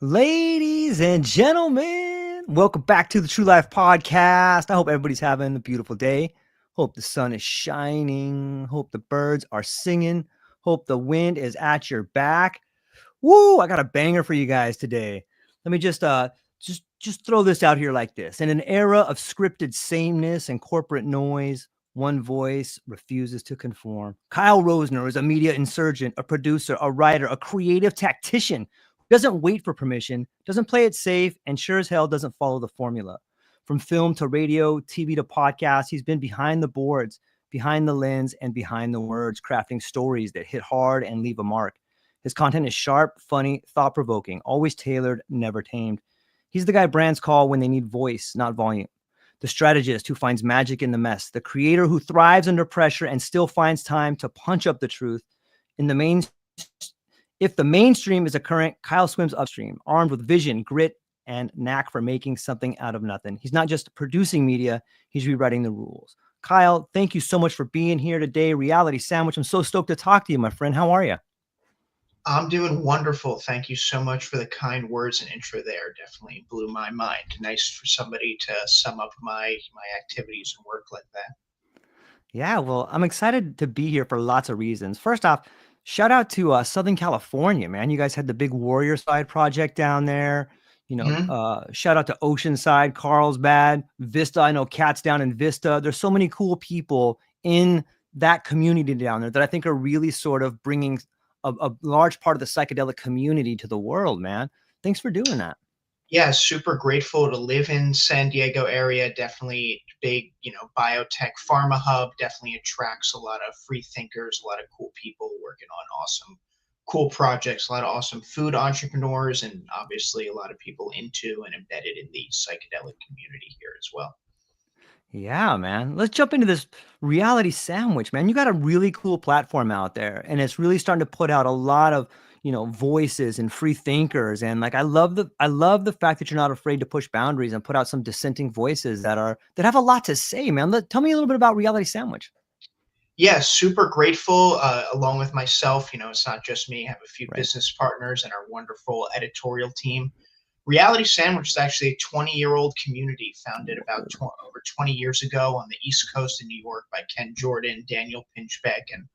Ladies and gentlemen, welcome back to the True Life Podcast. I hope everybody's having a beautiful day. Hope the sun is shining. Hope the birds are singing. Hope the wind is at your back. Woo! I got a banger for you guys today. Let me just throw this out here like this. In an era of scripted sameness and corporate noise, one voice refuses to conform. Kyle Rosner is a media insurgent, a producer, a writer, a creative tactician who doesn't wait for permission, doesn't play it safe, and sure as hell doesn't follow the formula. From film to radio, TV to podcast, he's been behind the boards, behind the lens, and behind the words, crafting stories that hit hard and leave a mark. His content is sharp, funny, thought-provoking, always tailored, never tamed. He's the guy brands call when they need voice, not volume. The strategist who finds magic in the mess. The creator who thrives under pressure and still finds time to punch up the truth. If the mainstream is a current, Kyle swims upstream, armed with vision, grit, and knack for making something out of nothing. He's not just producing media, he's rewriting the rules. Kyle, thank you so much for being here today. Reality Sandwich, I'm so stoked to talk to you, my friend. How are you? I'm doing wonderful. Thank you so much for the kind words and intro there. Definitely blew my mind. Nice for somebody to sum up my activities and work like that. Yeah, well, I'm excited to be here for lots of reasons. First off, shout out to Southern California, man. You guys had the big Warrior Side project down there. Mhm. Shout out to Oceanside, Carlsbad, Vista. I know Cat's down in Vista. There's so many cool people in that community down there that I think are really sort of bringing a large part of the psychedelic community to the world, man. Thanks for doing that. Yeah, super grateful to live in San Diego area. Definitely big, biotech pharma hub. Definitely attracts a lot of free thinkers, a lot of cool people working on awesome, cool projects, a lot of awesome food entrepreneurs, and obviously a lot of people into and embedded in the psychedelic community here as well. Yeah, man. Let's jump into this reality sandwich, man. You got a really cool platform out there, and it's really starting to put out a lot of, voices and free thinkers. And like I love the fact that you're not afraid to push boundaries and put out some dissenting voices that have a lot to say, man. Tell me a little bit about reality sandwich. Yeah, super grateful. Along with myself, it's not just me. I have a few Right. business partners and our wonderful editorial team. Reality Sandwich is actually a 20-year-old community founded about over 20 years ago on the East Coast of New York by Ken Jordan, Daniel Pinchbeck, and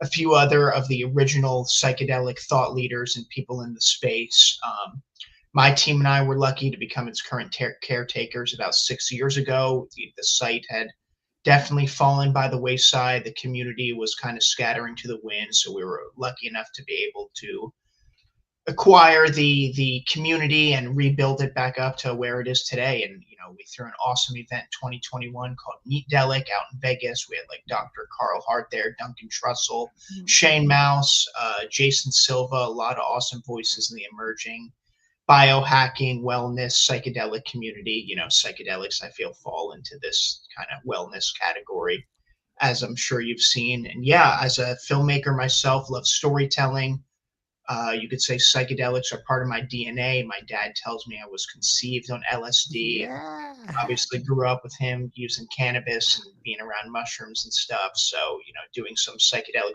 a few other of the original psychedelic thought leaders and people in the space. My team and I were lucky to become its current caretakers about 6 years ago. The site had definitely fallen by the wayside. The community was kind of scattering to the wind, so we were lucky enough to be able to acquire the community and rebuild it back up to where it is today. And we threw an awesome event 2021 called Meet Delic out in Vegas. We had like Dr. Carl Hart there, Duncan Trussell, Shane Mouse, Jason Silva, a lot of awesome voices in the emerging biohacking, wellness, psychedelic community. Psychedelics I feel fall into this kind of wellness category, as I'm sure you've seen. And yeah, as a filmmaker myself, love storytelling. You could say psychedelics are part of my DNA. My dad tells me I was conceived on LSD, and Yeah. obviously grew up with him using cannabis and being around mushrooms and stuff. So, doing some psychedelic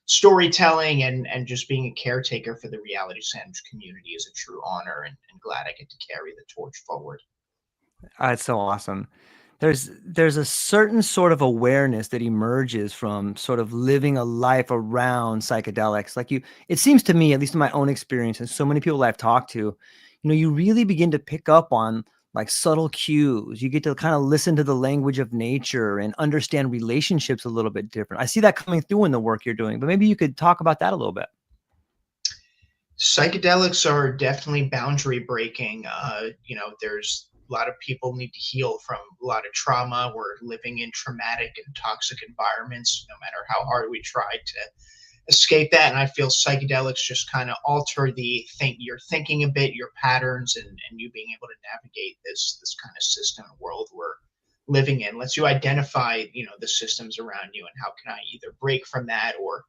storytelling and just being a caretaker for the reality sandwich community is a true honor, and glad I get to carry the torch forward. It's so awesome. There's a certain sort of awareness that emerges from sort of living a life around psychedelics. It seems to me, at least in my own experience, and so many people I've talked to, you really begin to pick up on like subtle cues. You get to kind of listen to the language of nature and understand relationships a little bit different. I see that coming through in the work you're doing, but maybe you could talk about that a little bit. Psychedelics are definitely boundary breaking. There's a lot of people need to heal from a lot of trauma. We're living in traumatic and toxic environments, no matter how hard we try to escape that. And I feel psychedelics just kind of alter your thinking a bit, your patterns, and you being able to navigate this kind of system and world we're living in. Lets you identify, the systems around you and how can I either break from that or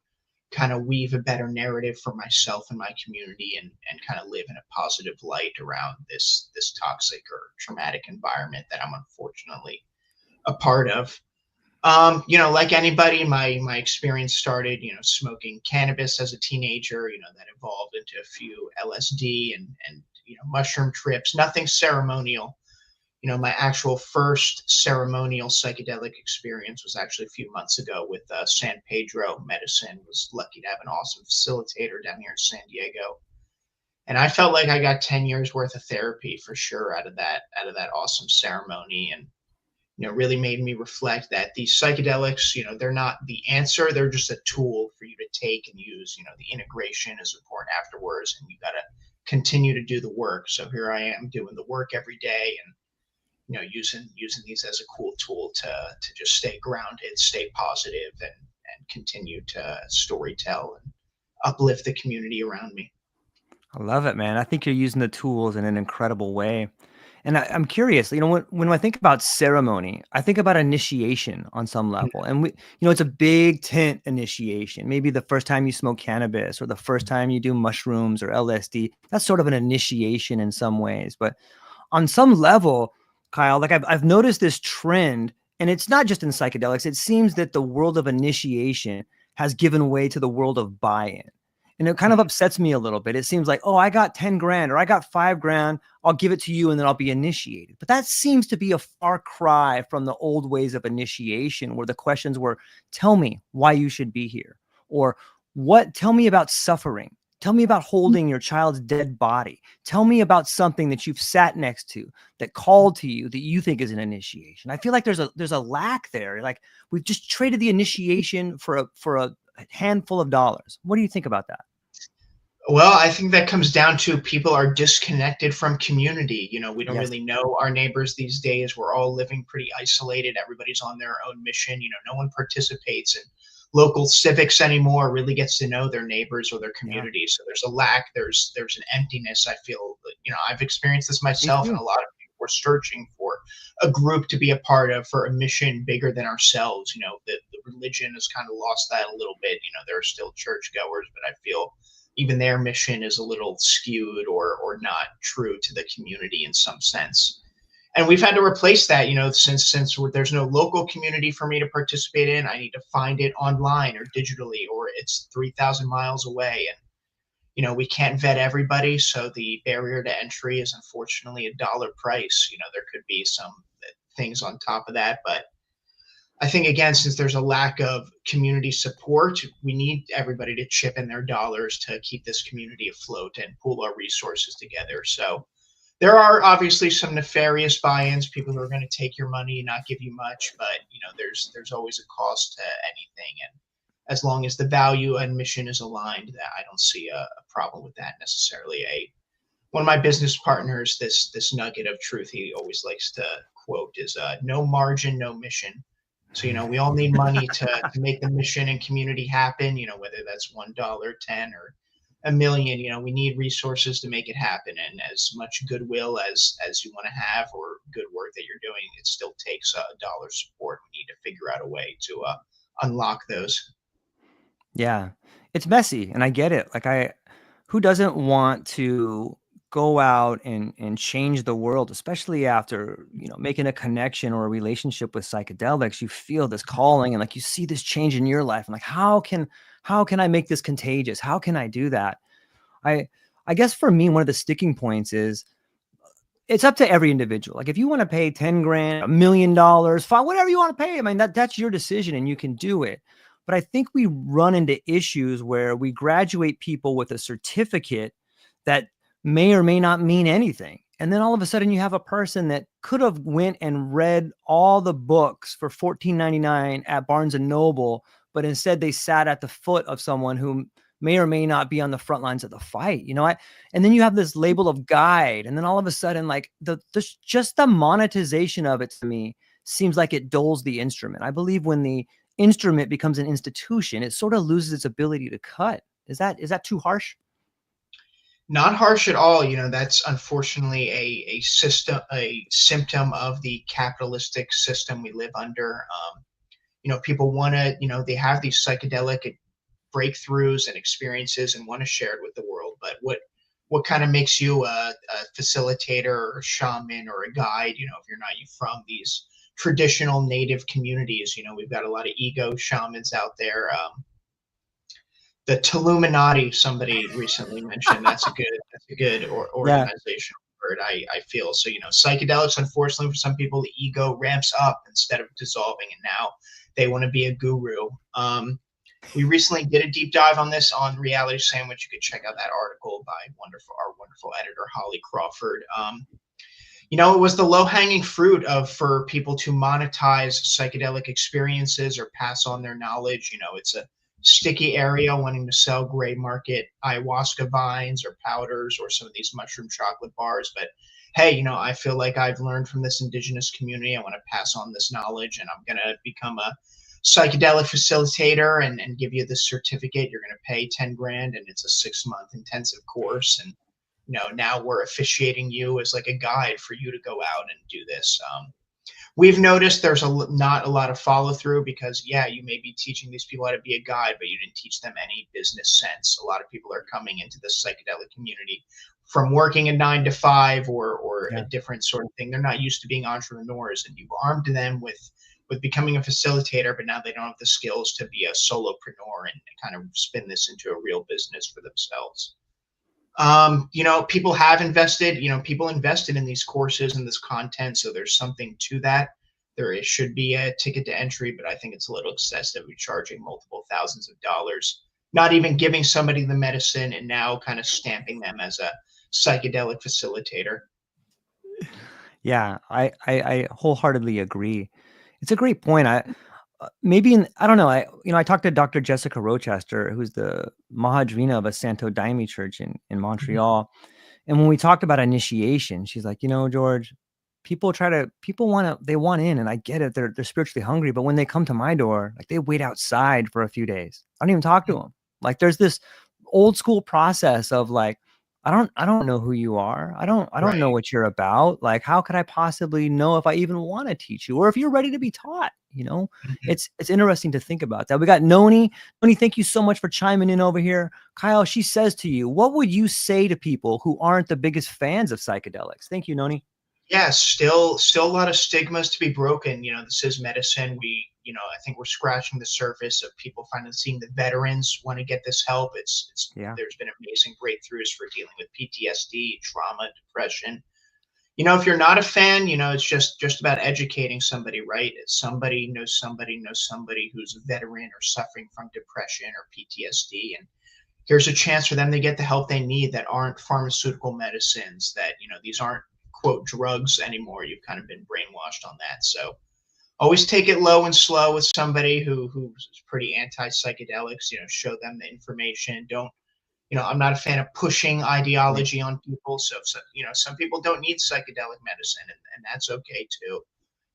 kind of weave a better narrative for myself and my community, and kind of live in a positive light around this toxic or traumatic environment that I'm unfortunately a part of. Like anybody, my experience started, smoking cannabis as a teenager. That evolved into a few LSD and mushroom trips. Nothing ceremonial. My actual first ceremonial psychedelic experience was actually a few months ago with San Pedro Medicine. Was lucky to have an awesome facilitator down here in San Diego, and I felt like I got 10 years worth of therapy for sure out of that awesome ceremony. And really made me reflect that these psychedelics, they're not the answer. They're just a tool for you to take and use. The integration is important afterwards, and you got to continue to do the work. So here I am doing the work every day, and using these as a cool tool to just stay grounded, stay positive, and continue to story tell and uplift the community around me. I love it, man. I think you're using the tools in an incredible way. And I'm curious, when I think about ceremony, I think about initiation on some level. And it's a big tent initiation. Maybe the first time you smoke cannabis or the first time you do mushrooms or LSD, that's sort of an initiation in some ways. But on some level, Kyle, like I've noticed this trend, and it's not just in psychedelics. It seems that the world of initiation has given way to the world of buy-in. And it kind of upsets me a little bit. It seems like, oh, I got 10 grand or I got 5 grand. I'll give it to you and then I'll be initiated. But that seems to be a far cry from the old ways of initiation, where the questions were, tell me why you should be here. Or tell me about suffering. Tell me about holding your child's dead body. Tell me about something that you've sat next to that called to you that you think is an initiation. I feel like there's a lack there. Like we've just traded the initiation for a handful of dollars. What do you think about that? Well, I think that comes down to people are disconnected from community. We don't Yes. really know our neighbors these days. We're all living pretty isolated. Everybody's on their own mission. No one participates in local civics anymore, really gets to know their neighbors or their Yeah. community. So there's a lack, there's an emptiness. I feel, I've experienced this Me myself, and too. a lot of people are searching for a group to be a part of, for a mission bigger than ourselves. The religion has kind of lost that a little bit. There are still churchgoers, but I feel even their mission is a little skewed or not true to the community in some sense. And we've had to replace that, since there's no local community for me to participate in. I need to find it online or digitally, or it's 3,000 miles away. And we can't vet everybody, so the barrier to entry is unfortunately $1 price. There could be some things on top of that, but I think, again, since there's a lack of community support, we need everybody to chip in their dollars to keep this community afloat and pool our resources together. So there are obviously some nefarious buy-ins, people who are going to take your money and not give you much, but there's always a cost to anything. And as long as the value and mission is aligned, that I don't see a problem with that necessarily. One of my business partners, this nugget of truth he always likes to quote is, no margin, no mission. So, we all need money to make the mission and community happen, whether that's $1, 10, or a million. We need resources to make it happen. And as much goodwill as you want to have, or good work that you're doing, it still takes a dollar support. We need to figure out a way to unlock those. Yeah. It's messy and I get it. Who doesn't want to go out and change the world, especially after, making a connection or a relationship with psychedelics? You feel this calling and like you see this change in your life. And like, how can I make this contagious? How can I do that? I I guess for me, one of the sticking points is it's up to every individual. Like if you want to pay 10 grand, $1 million, fine, whatever you want to pay. I mean, that's your decision and you can do it. But I think we run into issues where we graduate people with a certificate that may or may not mean anything. And then all of a sudden you have a person that could have went and read all the books for $14.99 at Barnes and Noble, but instead they sat at the foot of someone who may or may not be on the front lines of the fight. And then you have this label of guide, and then all of a sudden, like just the monetization of it to me seems like it dulls the instrument. I believe when the instrument becomes an institution, it sort of loses its ability to cut. Is that too harsh? Not harsh at all. That's unfortunately a symptom of the capitalistic system we live under. People want to, they have these psychedelic breakthroughs and experiences and want to share it with the world. But what kind of makes you a facilitator or a shaman or a guide, if you're not from these traditional native communities. We've got a lot of ego shamans out there. The Tuluminati, somebody recently mentioned. That's a good Yeah. organizational word, I feel. So, psychedelics, unfortunately, for some people, the ego ramps up instead of dissolving, and now they want to be a guru. We recently did a deep dive on this on Reality Sandwich. You could check out that article by our wonderful editor, Holly Crawford. It was the low-hanging fruit for people to monetize psychedelic experiences or pass on their knowledge. It's a sticky area wanting to sell gray market ayahuasca vines or powders or some of these mushroom chocolate bars. But hey, I feel like I've learned from this indigenous community. I want to pass on this knowledge, and I'm going to become a psychedelic facilitator and give you this certificate. You're going to pay 10 grand, and it's a 6-month intensive course. And now we're officiating you as like a guide for you to go out and do this. We've noticed there's not a lot of follow through because, yeah, you may be teaching these people how to be a guide, but you didn't teach them any business sense. A lot of people are coming into the psychedelic community from working a 9 to 5 or Yeah. a different sort of thing. They're not used to being entrepreneurs, and you've armed them with becoming a facilitator, but now they don't have the skills to be a solopreneur and kind of spin this into a real business for themselves. People have invested, people invested in these courses and this content. So there's something to that. There should be a ticket to entry, but I think it's a little excessive. We're charging multiple thousands of dollars, not even giving somebody the medicine and now kind of stamping them as a psychedelic facilitator. Yeah, I wholeheartedly agree. It's a great point. I don't know. I talked to Dr. Jessica Rochester, who's the Mahadrina of a Santo Daime church in Montreal. And when we talked about initiation, she's like, George, people want in, and I get it. They're spiritually hungry, but when they come to my door, like they wait outside for a few days. I don't even talk to them. Like there's this old school process of like, I don't know who you are. I don't Right. know what you're about. Like, how could I possibly know if I even want to teach you or if you're ready to be taught? It's interesting to think about that. We got Noni. Noni, thank you so much for chiming in over here. Kyle, she says to you, what would you say to people who aren't the biggest fans of psychedelics? Thank you, Noni. Yeah, still a lot of stigmas to be broken. This is medicine. I think we're scratching the surface of people finally seeing the veterans want to get this help. Yeah. There's been amazing breakthroughs for dealing with PTSD, trauma, depression. If you're not a fan, it's just about educating somebody, right? Somebody knows somebody who's a veteran or suffering from depression or PTSD, and here's a chance for them to get the help they need that aren't pharmaceutical medicines, that these aren't quote drugs anymore. You've kind of been brainwashed on that. So always take it low and slow with somebody who's pretty anti-psychedelics. Show them the information. Don't I'm not a fan of pushing ideology on people. So some people don't need psychedelic medicine, and that's okay too.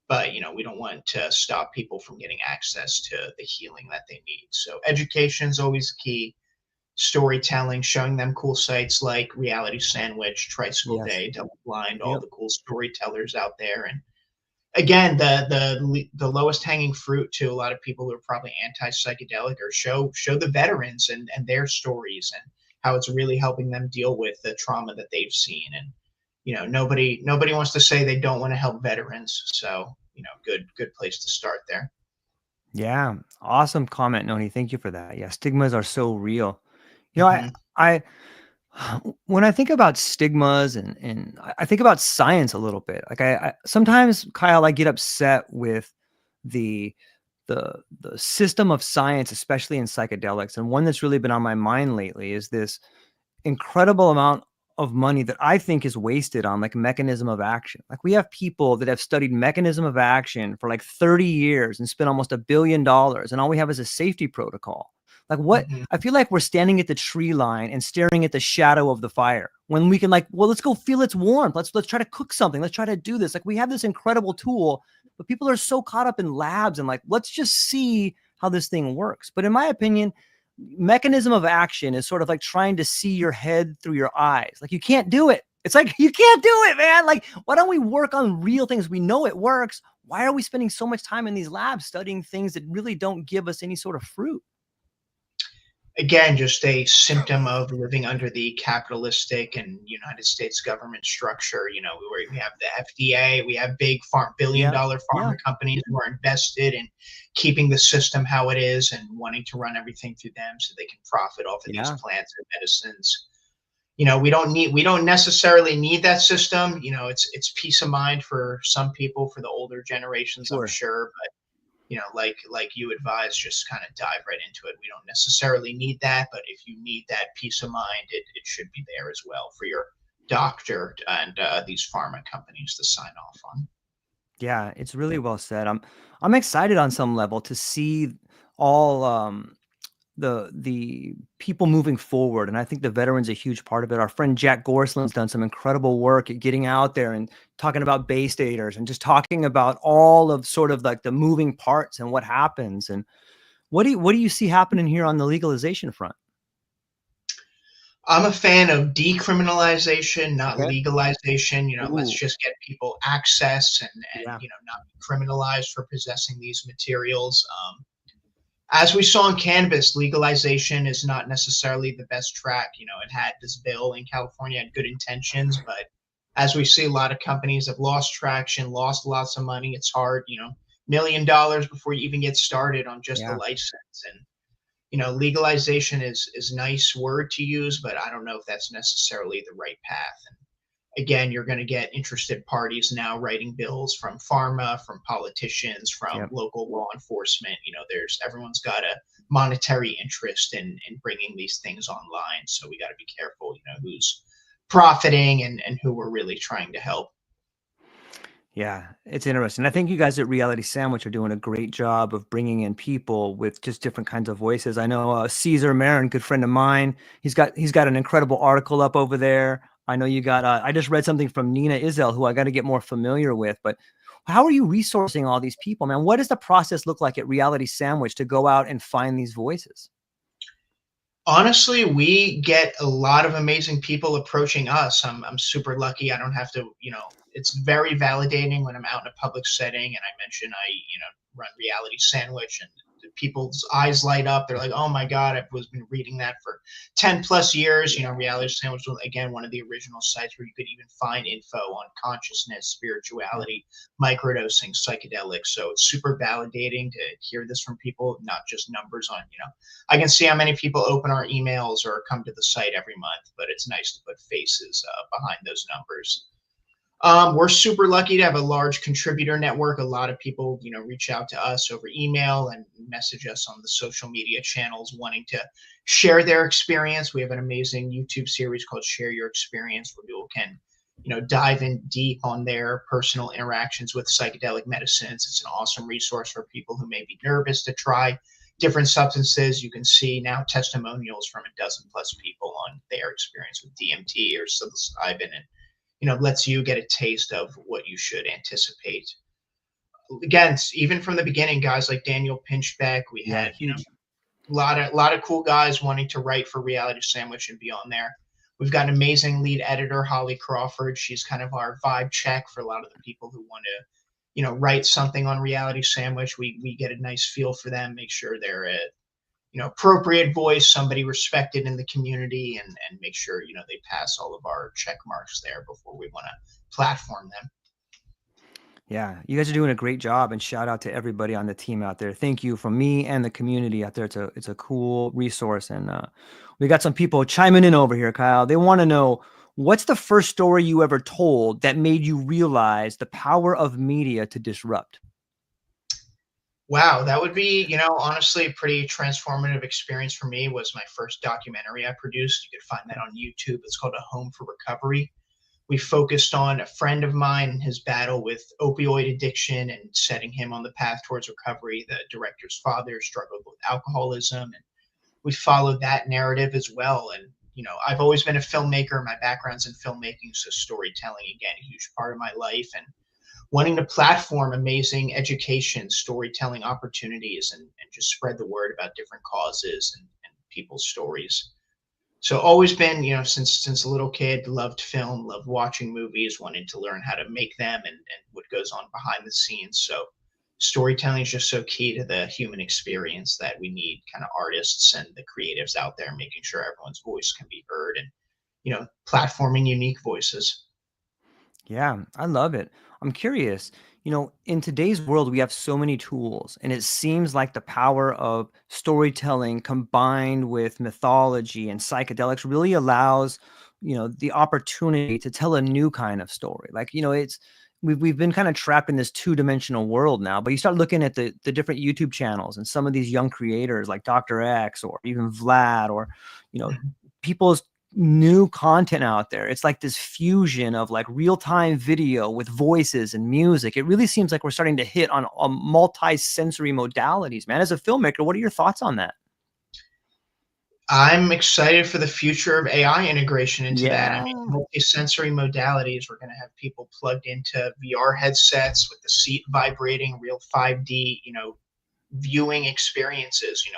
But we don't want to stop people from getting access to the healing that they need. So education is always key. Storytelling, showing them cool sites like Reality Sandwich, Tricycle Yes. Day, Double Blind, all the cool storytellers out there. And again, the lowest hanging fruit to a lot of people who are probably anti-psychedelic, or show the veterans and their stories and how it's really helping them deal with the trauma that they've seen. And nobody wants to say they don't want to help veterans. So good place to start there. Yeah, awesome comment, Noni. Thank you for that. Yeah, stigmas are so real. I when I think about stigmas and I think about science a little bit. Like I sometimes, Kyle, I get upset with the system of science, especially in psychedelics. And one that's really been on my mind lately is this incredible amount of money that I think is wasted on like mechanism of action. Like we have people that have studied mechanism of action for like 30 years and spent almost $1 billion, and all we have is a safety protocol. Like what? I feel like we're standing at the tree line and staring at the shadow of the fire when we can let's go feel its warmth. Let's try to cook something. Let's try to do this. Like we have this incredible tool, but people are so caught up in labs and like, let's just see how this thing works. But in my opinion, mechanism of action is sort of like trying to see your head through your eyes. Like you can't do it. It's like, you can't do it, man. Like, why don't we work on real things? We know it works. Why are we spending so much time in these labs studying things that really don't give us any sort of fruit? again, just a symptom of living under the capitalistic and United States government structure. Where we have the FDA, we have big Yeah. billion-dollar Yeah. pharma companies who are invested in keeping the system how it is and wanting to run everything through them so they can profit off of these Yeah. plants and medicines. We don't necessarily need that system. It's peace of mind for some people, for the older generations, I'm Sure. sure, but like you advise, just kind of dive right into it. We don't necessarily need that, but if you need that peace of mind, it should be there as well for your doctor and these pharma companies to sign off on. Yeah, it's really well said. I'm excited on some level to see all the people moving forward, and I think the veterans are a huge part of it. Our friend Jack Gorslin's done some incredible work at getting out there and talking about base daters and just talking about all of sort of like the moving parts and what happens. And what do you see happening here on the legalization front? I'm a fan of decriminalization, not Okay. legalization. Let's Ooh, just get people access and yeah, not be criminalized for possessing these materials. As we saw in cannabis, legalization is not necessarily the best track. It had this bill in California had good intentions, but as we see, a lot of companies have lost traction, lost lots of money. It's hard, $1 million before you even get started on just a yeah. license. And legalization is nice word to use, but I don't know if that's necessarily the right path. And again, you're going to get interested parties now writing bills from pharma, from politicians, from Yep. local law enforcement. Everyone's got a monetary interest in bringing these things online. So we got to be careful, who's profiting and who we're really trying to help. Yeah, it's interesting. I think you guys at Reality Sandwich are doing a great job of bringing in people with just different kinds of voices. I know Caesar Marin, good friend of mine. He's got an incredible article up over there. I know you got. I just read something from Nina Izzel, who I got to get more familiar with. But how are you resourcing all these people, man? What does the process look like at Reality Sandwich to go out and find these voices? Honestly, we get a lot of amazing people approaching us. I'm super lucky. I don't have to, it's very validating when I'm out in a public setting and I mention I, run Reality Sandwich and people's eyes light up. They're like, "Oh my God, I've been reading that for 10 plus years." Reality Sandwich was again one of the original sites where you could even find info on consciousness, Yeah, spirituality, microdosing, psychedelics. So it's super validating to hear this from people, not just numbers on, I can see how many people open our emails or come to the site every month, but it's nice to put faces behind those numbers. We're super lucky to have a large contributor network. A lot of people, reach out to us over email and message us on the social media channels wanting to share their experience. We have an amazing YouTube series called Share Your Experience where people can, dive in deep on their personal interactions with psychedelic medicines. It's an awesome resource for people who may be nervous to try different substances. You can see now testimonials from a dozen plus people on their experience with DMT or psilocybin and lets you get a taste of what you should anticipate. Again, even from the beginning, guys like Daniel Pinchbeck, we yeah, had huge. a lot of cool guys wanting to write for Reality Sandwich and be on there. We've got an amazing lead editor, Holly Crawford. She's kind of our vibe check for a lot of the people who want to, write something on Reality Sandwich. We get a nice feel for them, make sure they're a appropriate voice, somebody respected in the community, and make sure they pass all of our check marks there before we want to platform them. Yeah, you guys are doing a great job, and shout out to everybody on the team out there. Thank you from me and the community out there. It's a cool resource, and we got some people chiming in over here, Kyle. They want to know what's the first story you ever told that made you realize the power of media to disrupt. Wow, that would be, honestly a pretty transformative experience for me. Was my first documentary I produced. You could find that on YouTube. It's called A Home for Recovery. We focused on a friend of mine and his battle with opioid addiction and setting him on the path towards recovery. The director's father struggled with alcoholism, and we followed that narrative as well. And I've always been a filmmaker. My background's in filmmaking, so storytelling again a huge part of my life, and wanting to platform amazing education, storytelling opportunities, and just spread the word about different causes and people's stories. So always been, since a little kid, loved film, loved watching movies, wanted to learn how to make them and what goes on behind the scenes. So storytelling is just so key to the human experience that we need kind of artists and the creatives out there making sure everyone's voice can be heard and, platforming unique voices. Yeah, I love it. I'm curious, in today's world, we have so many tools, and it seems like the power of storytelling combined with mythology and psychedelics really allows, the opportunity to tell a new kind of story. Like, we've been kind of trapped in this two-dimensional world now, but you start looking at the different YouTube channels and some of these young creators like Dr. X or even Vlad or, you know, Mhm. people's new content out there. It's like this fusion of like real-time video with voices and music. It really seems like we're starting to hit on multi-sensory modalities, man. As a filmmaker, what are your thoughts on that? I'm excited for the future of AI integration into that. I mean, Yeah. multi-sensory modalities. We're going to have people plugged into VR headsets with the seat vibrating, real 5D, viewing experiences.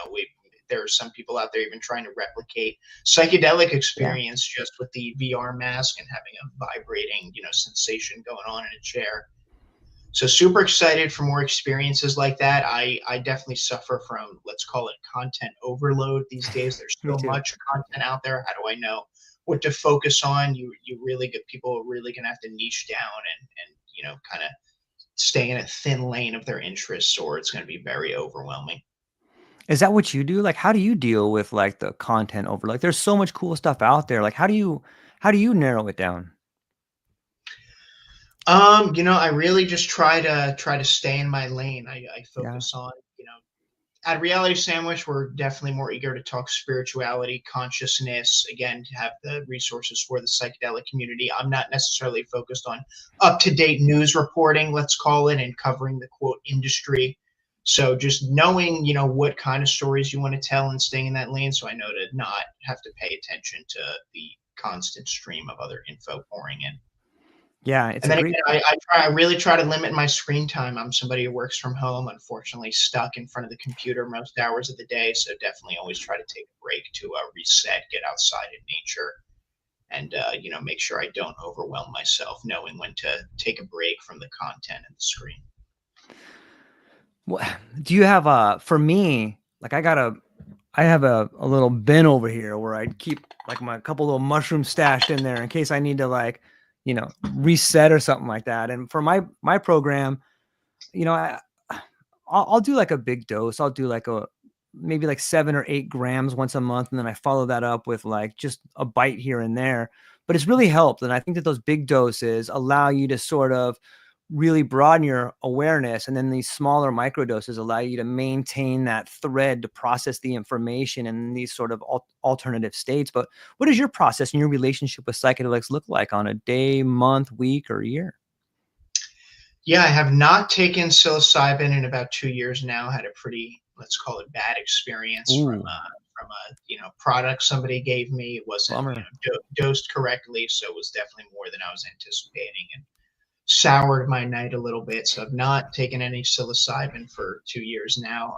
There are some people out there even trying to replicate psychedelic Yeah. experience just with the VR mask and having a vibrating, sensation going on in a chair. So super excited for more experiences like that. I definitely suffer from, let's call it, content overload these days. There's Me so too. much content out there. How do I know what to focus on? You really get people are really gonna have to niche down and kind of stay in a thin lane of their interests, or it's gonna be very overwhelming. Is that what you do? Like, how do you deal with like the content over? Like, there's so much cool stuff out there. Like, how do you narrow it down? I really just try to stay in my lane. I Yeah. focus on, at Reality Sandwich, we're definitely more eager to talk spirituality, consciousness, again, to have the resources for the psychedelic community. I'm not necessarily focused on up to date news reporting, let's call it, and covering the quote industry. So just knowing, what kind of stories you want to tell and staying in that lane. So I know to not have to pay attention to the constant stream of other info pouring in. Yeah, it's And a then great. again, I really try to limit my screen time. I'm somebody who works from home, unfortunately, stuck in front of the computer most hours of the day. So definitely always try to take a break to reset, get outside in nature, and make sure I don't overwhelm myself, knowing when to take a break from the content and the screen. What do you have for me, like I have a little bin over here where I keep like my couple little mushrooms stashed in there in case I need to like, reset or something like that. And for my program, you know, I I'll do like a big dose. I'll do like a maybe like 7 or 8 grams once a month, and then I follow that up with like just a bite here and there. But it's really helped, and I think that those big doses allow you to sort of really broaden your awareness, and then these smaller micro doses allow you to maintain that thread to process the information in these sort of alternative states. But what does your process and your relationship with psychedelics look like on a day, month, week, or year? Yeah, I have not taken psilocybin in about 2 years now. Had a pretty, let's call it, bad experience from Ooh, from a product somebody gave me. It wasn't bummer. dosed correctly, so it was definitely more than I was anticipating, and soured my night a little bit. So I've not taken any psilocybin for 2 years now.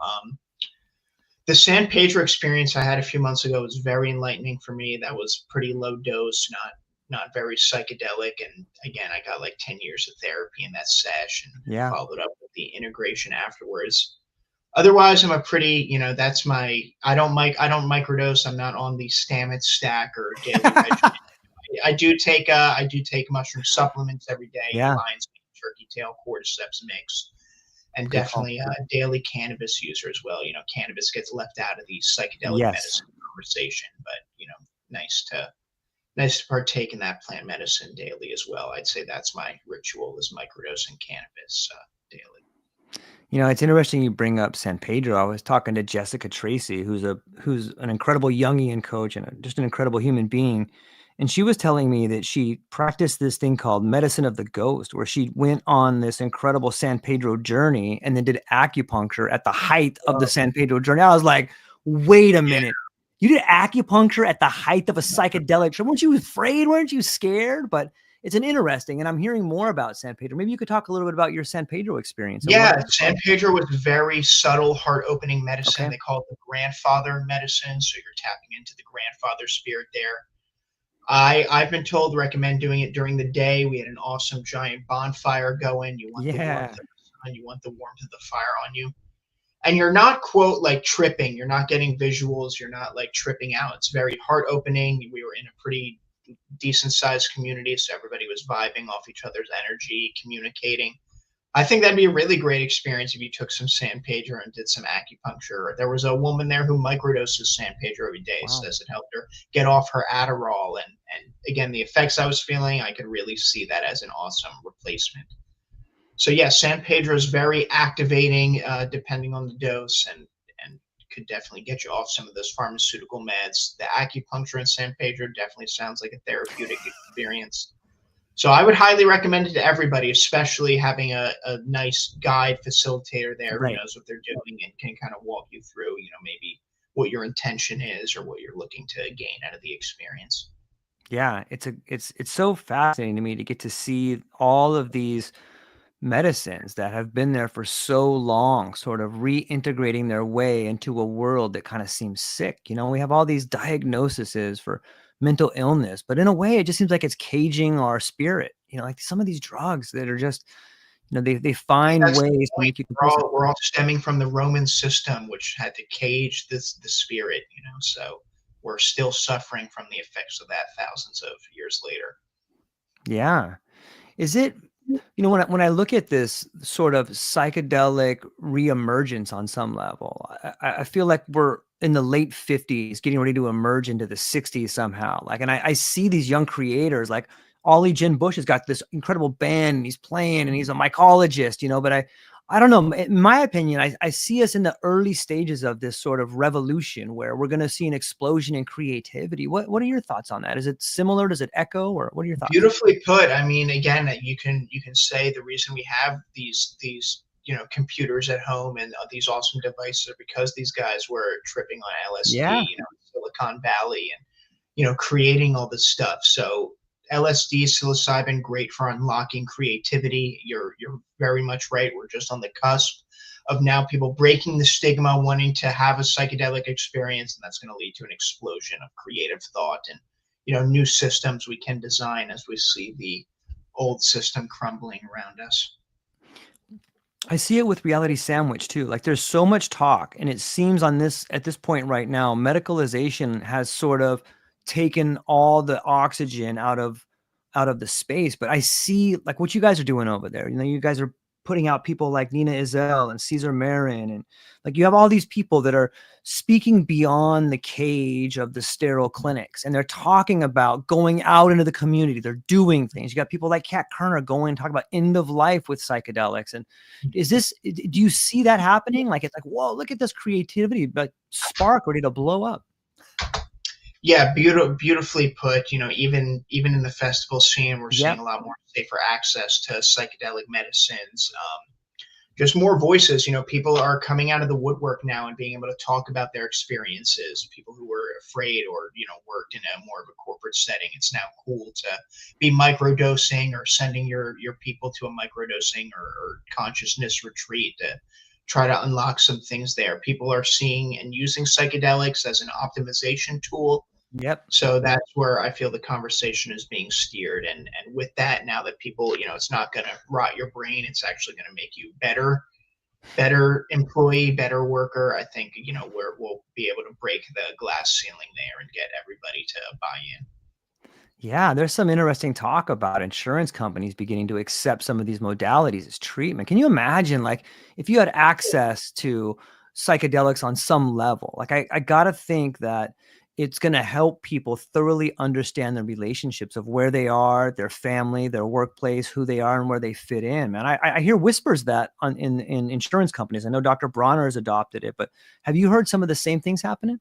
The San Pedro experience I had a few months ago was very enlightening for me. That was pretty low dose, not very psychedelic. And again, I got like 10 years of therapy in that sesh and Yeah. followed up with the integration afterwards. Otherwise, I'm a pretty, that's my, I don't microdose. I'm not on the Stamets stack or daily regimen. I do take mushroom supplements every day, Yeah. lion's mane, turkey tail, cordyceps mix, and Good call. definitely a daily cannabis user as well. Cannabis gets left out of the psychedelic Yes. medicine conversation, but nice to partake in that plant medicine daily as well. I'd say that's my ritual is microdosing cannabis daily. It's interesting you bring up San Pedro. I was talking to Jessica Tracy, who's an incredible Jungian coach and just an incredible human being. And she was telling me that she practiced this thing called medicine of the ghost, where she went on this incredible San Pedro journey and then did acupuncture at the height of the San Pedro journey. I was like, wait a Yeah. minute. You did acupuncture at the height of a psychedelic trip. Weren't you afraid? Weren't you scared? But it's an interesting, and I'm hearing more about San Pedro. Maybe you could talk a little bit about your San Pedro experience and what it Yeah, was San like. Pedro was very subtle, heart-opening medicine. Okay. They call it the grandfather medicine, so you're tapping into the grandfather spirit there. I've been told recommend doing it during the day. We had an awesome giant bonfire going. You want the warmth Yeah. of the and you want the warmth of the fire on you. And you're not, quote, like tripping. You're not getting visuals. You're not like tripping out. It's very heart opening. We were in a pretty decent sized community, so everybody was vibing off each other's energy, communicating. I think that'd be a really great experience if you took some San Pedro and did some acupuncture. There was a woman there who microdoses San Pedro every day, Wow. says it helped her get off her Adderall. And again, the effects I was feeling, I could really see that as an awesome replacement. So yeah, San Pedro is very activating, depending on the dose, and could definitely get you off some of those pharmaceutical meds. The acupuncture in San Pedro definitely sounds like a therapeutic experience. So I would highly recommend it to everybody, especially having a nice guide facilitator there who Right. knows what they're doing and can kind of walk you through, maybe what your intention is or what you're looking to gain out of the experience. Yeah, it's so fascinating to me to get to see all of these medicines that have been there for so long, sort of reintegrating their way into a world that kind of seems sick. We have all these diagnoses for mental illness, but in a way, it just seems like it's caging our spirit. Like some of these drugs that are just, they find That's the ways to point. make you We're complicit. all we're all stemming from the Roman system, which had to cage the spirit. So we're still suffering from the effects of that thousands of years later. Yeah. Is it, when I look at this sort of psychedelic reemergence on some level, I feel like we're in the late 50s, getting ready to emerge into the 60s somehow. Like, and I see these young creators, like Ollie Jen Bush has got this incredible band and he's playing and he's a mycologist, but I don't know. In my opinion, I see us in the early stages of this sort of revolution where we're going to see an explosion in creativity. What are your thoughts on that? Is it similar? Does it echo, or what are your thoughts? Beautifully put. I mean, again, you can say the reason we have these computers at home and these awesome devices are because these guys were tripping on Yeah. LSD, Silicon Valley, and creating all this stuff. So LSD, psilocybin, great for unlocking creativity. You're very much right. We're just on the cusp of now people breaking the stigma, wanting to have a psychedelic experience, and that's going to lead to an explosion of creative thought and new systems we can design as we see the old system crumbling around us. I see it with reality sandwich too. Like there's so much talk, and it seems at this point right now, medicalization has sort of taken all the oxygen out of the space. But I see like what you guys are doing over there. You guys are putting out people like Nina Izell and Caesar Marin, and like you have all these people that are speaking beyond the cage of the sterile clinics, and they're talking about going out into the community. They're doing things. You got people like Kat Kerner going and talk about end of life with psychedelics. And do you see that happening? Like, it's like, whoa, look at this creativity, but spark ready to blow up. Yeah, beautifully put. Even in the festival scene, we're seeing Yep. a lot more safer access to psychedelic medicines. Just more voices. People are coming out of the woodwork now and being able to talk about their experiences. People who were afraid or worked in a more of a corporate setting, it's now cool to be microdosing or sending your people to a microdosing or consciousness retreat to try to unlock some things there. People are seeing and using psychedelics as an optimization tool, Yep. so that's where I feel the conversation is being steered. And with that, now that people, it's not going to rot your brain, it's actually going to make you better employee, better worker. I think, we'll be able to break the glass ceiling there and get everybody to buy in. Yeah, there's some interesting talk about insurance companies beginning to accept some of these modalities as treatment. Can you imagine, like, if you had access to psychedelics on some level? Like, I gotta think that it's going to help people thoroughly understand the relationships of where they are, their family, their workplace, who they are, and where they fit in. Man, I hear whispers that in insurance companies. I know Dr. Bronner has adopted it, but have you heard some of the same things happening?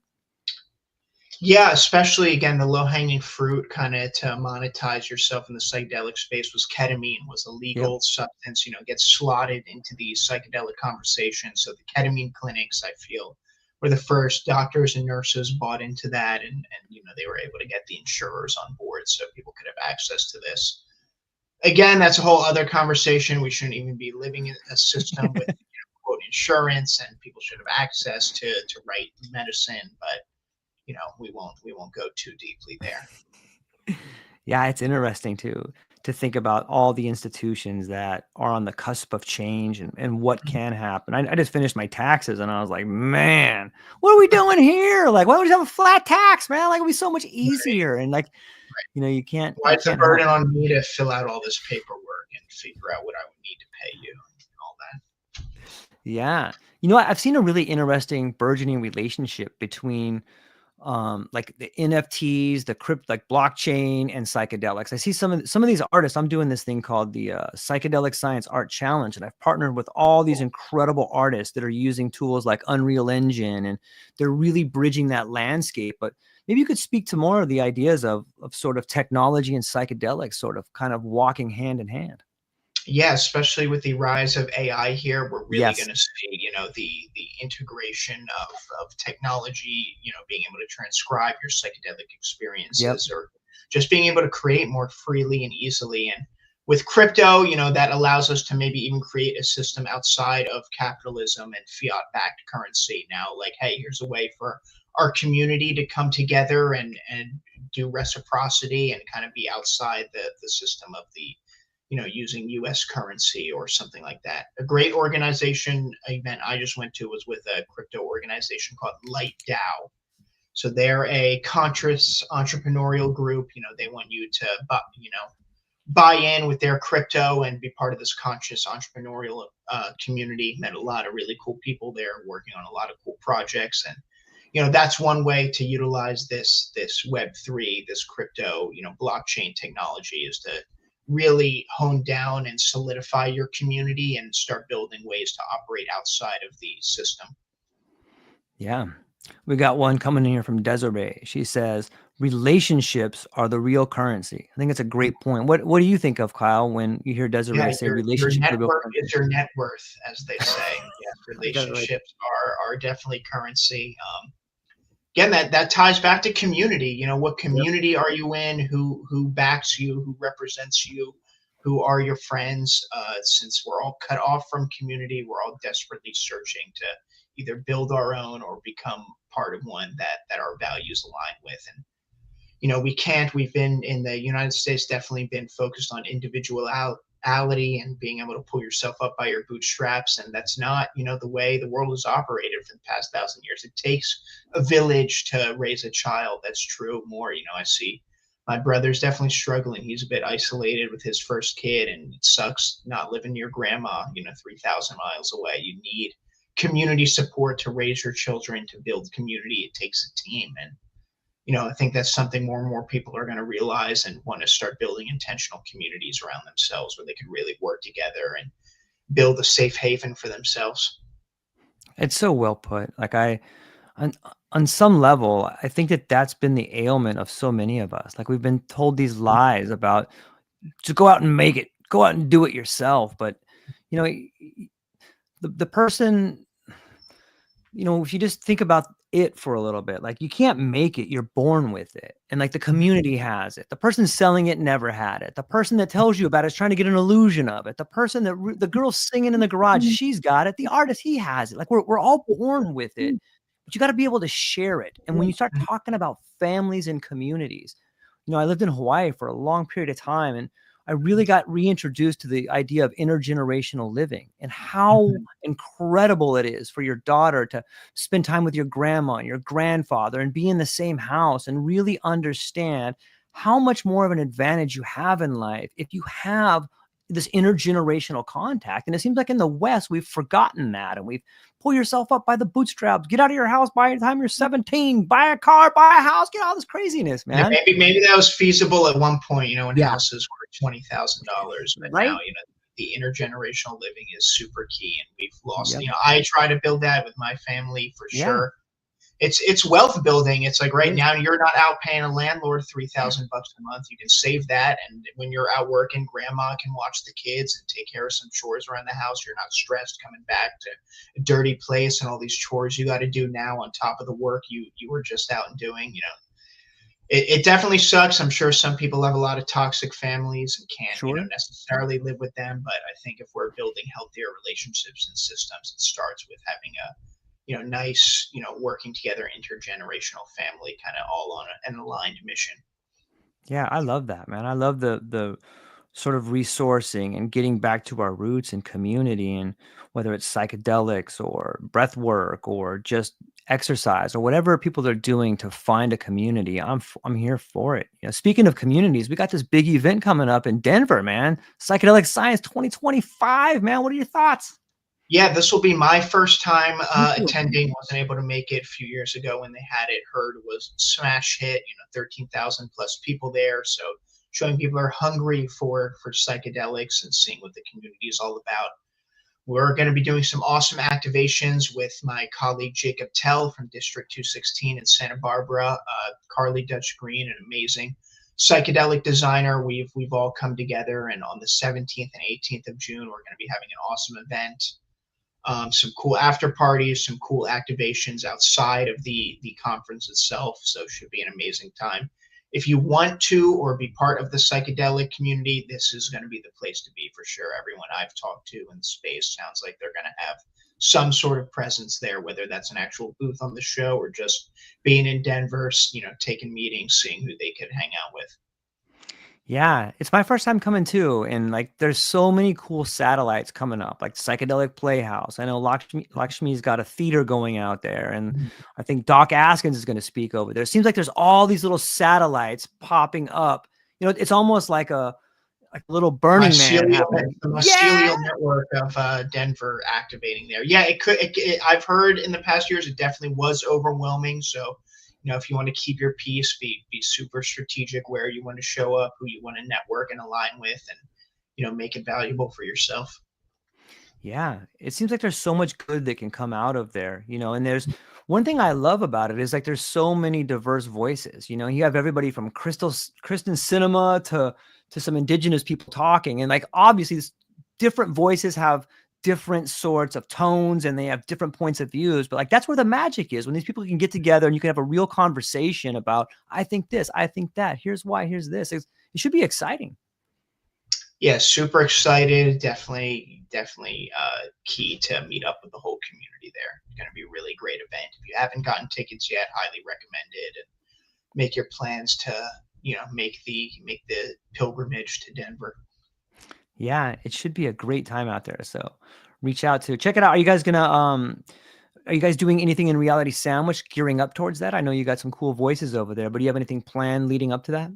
Yeah, especially again, the low hanging fruit kind of to monetize yourself in the psychedelic space was ketamine, was a Yep. legal substance, gets slotted into these psychedelic conversations. So the ketamine clinics, I feel, were the first doctors and nurses bought into that, and they were able to get the insurers on board so people could have access to this. Again, that's a whole other conversation. We shouldn't even be living in a system with quote insurance, and people should have access to right medicine, but we won't go too deeply there. Yeah, it's interesting too to think about all the institutions that are on the cusp of change and what can happen. I just finished my taxes and I was like, man, what are we doing here? Like, why don't we just have a flat tax, man? Like, it'd be so much Right. easier. And like, Why you is the can't help. burden on me to fill out all this paperwork and figure out what I would need to pay you and all that? Yeah. I've seen a really interesting burgeoning relationship between like the NFTs, the crypt, like blockchain and psychedelics. I see some of these artists. I'm doing this thing called the Psychedelic Science Art Challenge, and I've partnered with all these Cool. incredible artists that are using tools like Unreal Engine, and they're really bridging that landscape. But maybe you could speak to more of the ideas of sort of technology and psychedelics, sort of kind of walking hand in hand. Yeah, especially with the rise of AI here, we're really Yes. going to see, the integration of technology, being able to transcribe your psychedelic Yep. experiences or just being able to create more freely and easily. And with crypto, that allows us to maybe even create a system outside of capitalism and fiat-backed currency. Now, like, hey, here's a way for our community to come together and do reciprocity and kind of be outside the system of the using US currency or something like that. A great organization event I just went to was with a crypto organization called Light DAO. So they're a conscious entrepreneurial group. They want you to, buy in with their crypto and be part of this conscious entrepreneurial community. Met a lot of really cool people there working on a lot of cool projects. And that's one way to utilize this Web3, this crypto, blockchain technology, is to really hone down and solidify your community and start building ways to operate outside of the system. Yeah. We got one coming in here from Desiree. She says, relationships are the real currency. I think it's a great point. What do you think of, Kyle, when you hear Desiree Yeah, say your relationships are the real network currency? is your net worth, as they say. Yeah, I definitely. relationships are definitely currency. Again, that ties back to community. What Yep. community are you in? Who backs you? Who represents you? Who are your friends? Since we're all cut off from community, we're all desperately searching to either build our own or become part of one that our values align with. And we can't. We've been in the United States, definitely been focused on individuality and being able to pull yourself up by your bootstraps, and that's not the way the world has operated for the past 1,000 years. It takes a village to raise a child. That's true. More, I see my brother's definitely struggling. He's a bit isolated with his first kid, and it sucks not living near grandma 3,000 miles away. You need community support to raise your children, to build community. It takes a team. And I think that's something more and more people are going to realize and want to start building intentional communities around themselves where they can really work together and build a safe haven for themselves. It's so well put. Like on, on some level, I think that that's been the ailment of so many of us. Like we've been told these lies about just go out and make it, go out and do it yourself. But, you know, the person, if you just think about it for a little bit, like you can't make it, you're born with it. And like the community has it. The person selling it never had it. The person that tells you about it is trying to get an illusion of it. The person the girl singing in the garage, she's got it. The artist, he has it. Like we're all born with it, but you got to be able to share it. And when you start talking about families and communities, I lived in Hawaii for a long period of time, and I really got reintroduced to the idea of intergenerational living and how incredible it is for your daughter to spend time with your grandma and your grandfather and be in the same house and really understand how much more of an advantage you have in life if you have this intergenerational contact. And it seems like in the West, we've forgotten that, and we've pull yourself up by the bootstraps, get out of your house by the time you're 17, buy a car, buy a house, get all this craziness, Yeah, man. maybe that was feasible at one point, when Yeah. houses were $20,000, but now, Right. the intergenerational living is super key, and we've lost. Yep. I try to build that with my family for Yeah. sure. It's wealth building. It's like It right is. now you're not out paying a landlord $3,000 a month. You can save that, and when you're out working, grandma can watch the kids and take care of some chores around the house. You're not stressed coming back to a dirty place and all these chores you got to do now on top of the work you were just out and doing. It definitely sucks. I'm sure some people have a lot of toxic families and can't Sure. necessarily live with them. But I think if we're building healthier relationships and systems, it starts with having a nice, working together intergenerational family, kind of all on an aligned mission. Yeah, I love that, man. I love the sort of resourcing and getting back to our roots and community, and whether it's psychedelics or breath work or just exercise or whatever people are doing to find a community, I'm here for it. Speaking of communities, we got this big event coming up in Denver, man. Psychedelic Science 2025, man. What are your thoughts? Yeah, this will be my first time Ooh. attending. Wasn't able to make it a few years ago when they had it. Heard it was smash hit. 13,000 plus people there. So showing people are hungry for psychedelics and seeing what the community is all about. We're going to be doing some awesome activations with my colleague Jacob Tell from District 216 in Santa Barbara, Carly Dutch Green, an amazing psychedelic designer. We've all come together, and on the 17th and 18th of June, we're going to be having an awesome event. Some cool after parties, some cool activations outside of the conference itself. So it should be an amazing time. If you want to or be part of the psychedelic community, this is going to be the place to be for sure. Everyone I've talked to in the space sounds like they're going to have some sort of presence there, whether that's an actual booth on the show or just being in Denver, taking meetings, seeing who they could hang out with. Yeah, it's my first time coming too, and like there's so many cool satellites coming up, like Psychedelic Playhouse. I know Lakshmi's got a theater going out there, and I think Doc Askins is going to speak over there. It seems like there's all these little satellites popping up. It's almost like a little Burning Man happening. The mycelial network of Denver activating there. Yeah, it could. I've heard in the past years it definitely was overwhelming. So, if you want to keep your peace, be super strategic where you want to show up, who you want to network and align with, and make it valuable for yourself. Yeah, it seems like there's so much good that can come out of there, and there's one thing I love about it is like there's so many diverse voices. You have everybody from Kristen Cinema to some indigenous people talking, and like obviously different voices have different sorts of tones and they have different points of views, but like that's where the magic is, when these people can get together and you can have a real conversation about, I think this, I think that, here's why, here's this. It should be exciting. Yeah, super excited. Definitely key to meet up with the whole community there. It's going to be a really great event. If you haven't gotten tickets yet, highly recommend it, and make your plans to make the pilgrimage to Denver. Yeah, it should be a great time out there. So check it out. Are you guys doing anything in Reality Sandwich gearing up towards that? I know you got some cool voices over there, but do you have anything planned leading up to that?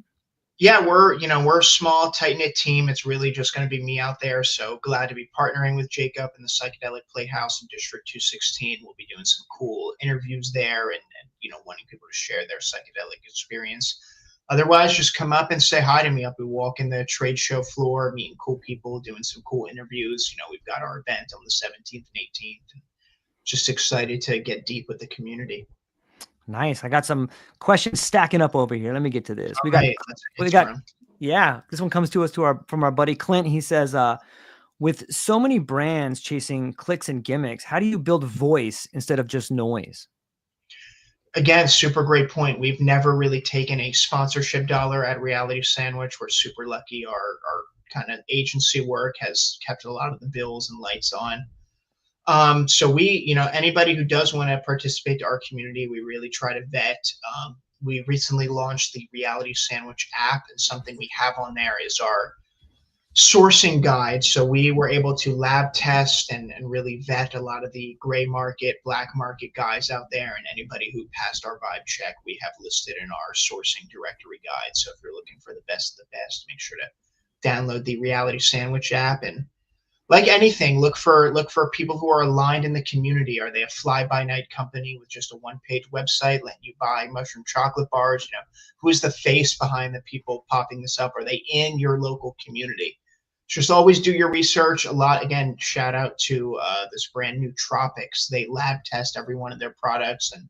Yeah, we're a small, tight-knit team. It's really just going to be me out there. So glad to be partnering with Jacob in the Psychedelic Playhouse in District 216. We'll be doing some cool interviews there and wanting people to share their psychedelic experience. Otherwise, just come up and say hi to me. I'll be walking the trade show floor, meeting cool people, doing some cool interviews. We've got our event on the 17th and 18th. And just excited to get deep with the community. Nice. I got some questions stacking up over here. Let me get to this. This one comes to us from our buddy Clint. He says, with so many brands chasing clicks and gimmicks, how do you build voice instead of just noise? Again, super great point. We've never really taken a sponsorship dollar at Reality Sandwich. We're super lucky. Our kind of agency work has kept a lot of the bills and lights on. So we, anybody who does want to participate to our community, we really try to vet. We recently launched the Reality Sandwich app, and something we have on there is our sourcing guide. So we were able to lab test and really vet a lot of the gray market, black market guys out there, and anybody who passed our vibe check, we have listed in our sourcing directory guide. So if you're looking for the best of the best, make sure to download the Reality Sandwich app. And like anything, look for people who are aligned in the community. Are they a fly-by-night company with just a one-page website letting you buy mushroom chocolate bars? Who's the face behind the people popping this up? Are they in your local community? Just always do your research. Again, shout out to this brand new Tropics. They lab test every one of their products and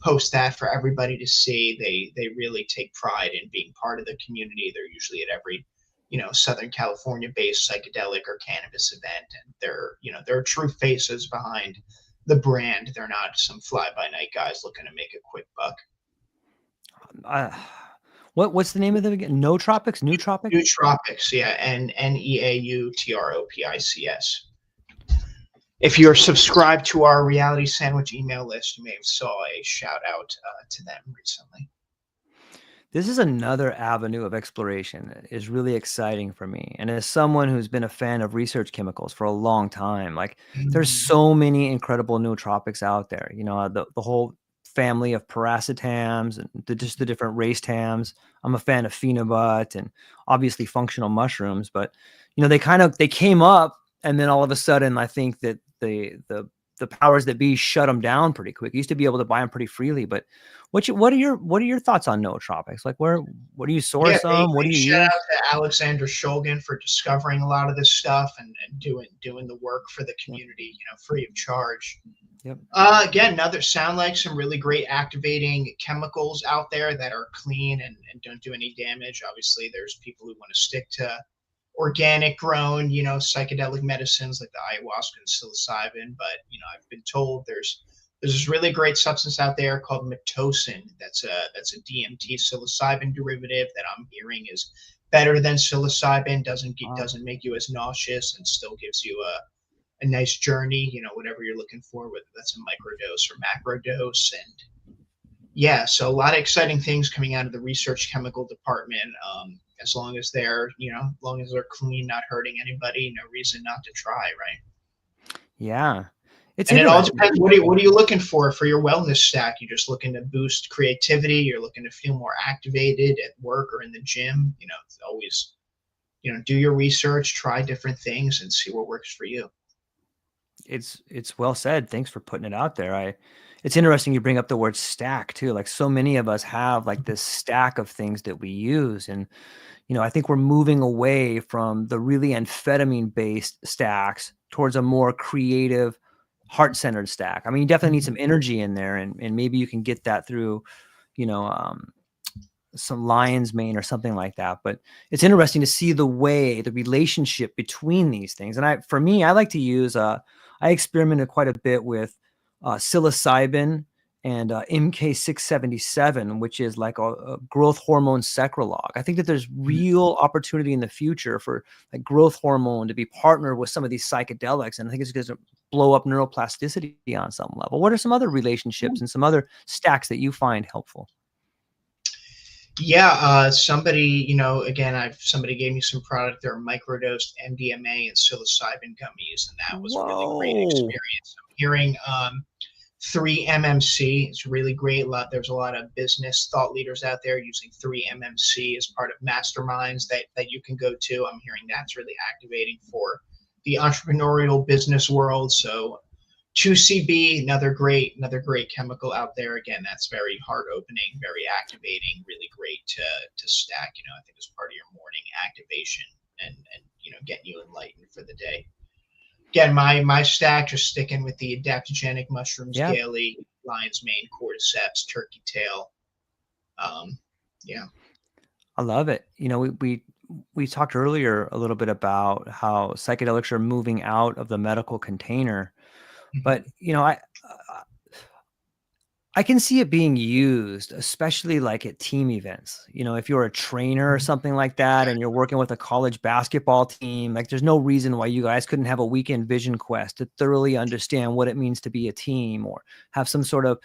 post that for everybody to see. They really take pride in being part of the community. They're usually at every Southern California-based psychedelic or cannabis event, and they're true faces behind the brand. They're not some fly-by-night guys looking to make a quick buck. What's the name of them again? New Tropics, yeah, and NEAUTROPICS. If you're subscribed to our Reality Sandwich email list, you may have saw a shout out to them recently. This is another avenue of exploration that is really exciting for me. And as someone who's been a fan of research chemicals for a long time, like there's Mm, so many incredible nootropics out there. The whole family of paracetams and just the different race tams. I'm a fan of phenobut and obviously functional mushrooms, but they came up and then all of a sudden I think that the powers that be shut them down pretty quick. You used to be able to buy them pretty freely, but what are your thoughts on nootropics? Like what do you yeah, source big, them? What do big you shout out use? to Alexander Shulgin for discovering a lot of this stuff and doing the work for the Yep. community, free of charge. Yep. Again, another sound like some really great activating chemicals out there that are clean and don't do any damage. Obviously, there's people who want to stick to organic grown, psychedelic medicines like the ayahuasca and psilocybin. But I've been told there's this really great substance out there called Matocin. That's a DMT psilocybin derivative that I'm hearing is better than psilocybin. Wow. Doesn't make you as nauseous and still gives you a nice journey. Whatever you're looking for, whether that's a microdose or macro dose. And yeah, so a lot of exciting things coming out of the research chemical department. As long as as long as they're clean, not hurting anybody, no reason not to try, right? Yeah. It's And it all interesting. depends. What are you looking for your wellness stack? You're just looking to boost creativity. You're looking to feel more activated at work or in the gym. It's always do your research, try different things, and see what works for you. It's well said. Thanks for putting it out there. It's interesting you bring up the word stack too. Like so many of us have like this stack of things that we use. And I think we're moving away from the really amphetamine based stacks towards a more creative, heart centered stack. I mean, you definitely need some energy in there, and maybe you can get that through, you know, um, some lion's mane or something like that. But it's interesting to see the relationship between these things. And for me, I like to use, I experimented quite a bit with psilocybin and MK677, which is like a growth hormone secralog. I think that there's real opportunity in the future for like growth hormone to be partnered with some of these psychedelics. And I think it's going to blow up neuroplasticity on some level. What are some other relationships and some other stacks that you find helpful? Yeah, somebody, again, somebody gave me some product. They're microdosed MDMA and psilocybin gummies, and that was a really great Whoa. experience. I'm hearing 3-MMC. It's really great. There's a lot of business thought leaders out there using 3-MMC as part of masterminds that you can go to. I'm hearing that's really activating for the entrepreneurial business world. So 2CB, another great chemical out there. Again, that's very heart opening, very activating, really great to stack. I think as part of your morning activation and getting you enlightened for the day. Again, my stack just sticking with the adaptogenic mushrooms Yeah. daily, lion's mane, cordyceps, turkey tail. Yeah. I love it. We talked earlier a little bit about how psychedelics are moving out of the medical container, but Mhm. I can see it being used, especially like at team events. If you're a trainer or something like that and you're working with a college basketball team, like there's no reason why you guys couldn't have a weekend vision quest to thoroughly understand what it means to be a team or have some sort of,